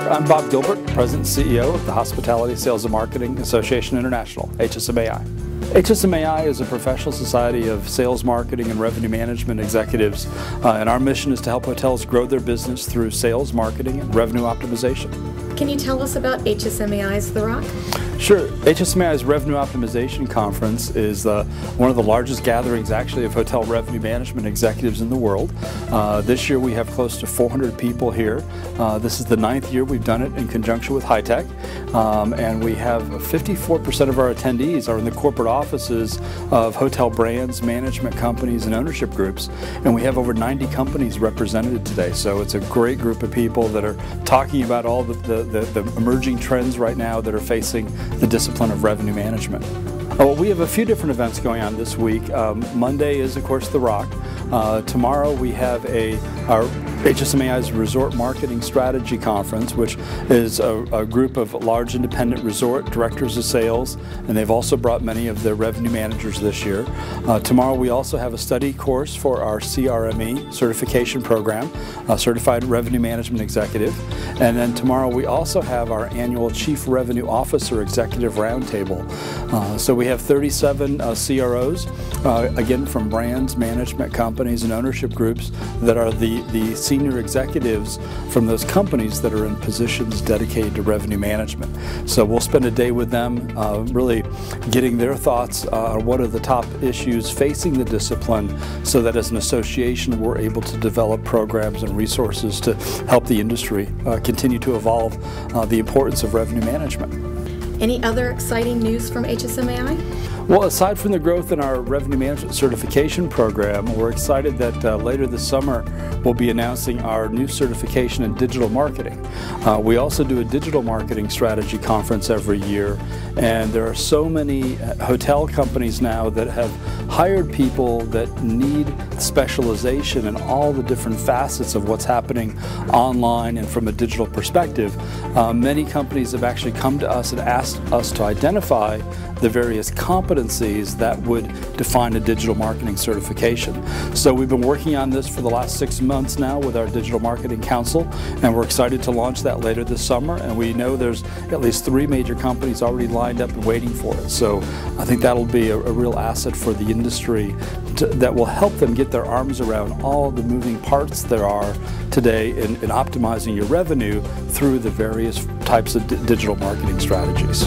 I'm Bob Gilbert, President and CEO of the Hospitality Sales and Marketing Association International, HSMAI. HSMAI is a professional society of sales, marketing, and revenue management executives, and our mission is to help hotels grow their business through sales, marketing, and revenue optimization. Can you tell us about HSMAI's The Rock? Sure. HSMAI's Revenue Optimization Conference is one of the largest gatherings actually of hotel revenue management executives in the world. This year we have close to 400 people here. This is the 9th year we've done it in conjunction with HITECH, and we have 54% of our attendees are in the corporate offices of hotel brands, management companies, and ownership groups, and we have over 90 companies represented today. So it's a great group of people that are talking about all the emerging trends right now that are facing the discipline of revenue management. Well, we have a few different events going on this week. Monday is, of course, The Rock. Tomorrow we have our HSMAI's Resort Marketing Strategy Conference, which is a group of large independent resort directors of sales, and they've also brought many of their revenue managers this year. Tomorrow we also have a study course for our CRME certification program, Certified Revenue Management Executive. And then tomorrow we also have our annual Chief Revenue Officer Executive Roundtable. So we have 37 CROs, again from brands, management companies, and ownership groups that are the senior executives from those companies that are in positions dedicated to revenue management. So we'll spend a day with them really getting their thoughts on what are the top issues facing the discipline, so that as an association we're able to develop programs and resources to help the industry continue to evolve the importance of revenue management. Any other exciting news from HSMAI? Well, aside from the growth in our revenue management certification program, we're excited that later this summer we'll be announcing our new certification in digital marketing. We also do a digital marketing strategy conference every year, and there are so many hotel companies now that have hired people that need specialization in all the different facets of what's happening online and from a digital perspective. Many companies have actually come to us and asked us to identify the various competencies that would define a digital marketing certification. So we've been working on this for the last 6 months now with our Digital Marketing Council, and we're excited to launch that later this summer, and we know there's at least 3 major companies already lined up and waiting for it. So I think that'll be a real asset for the industry that will help them get their arms around all the moving parts there are today in optimizing your revenue through the various types of digital marketing strategies.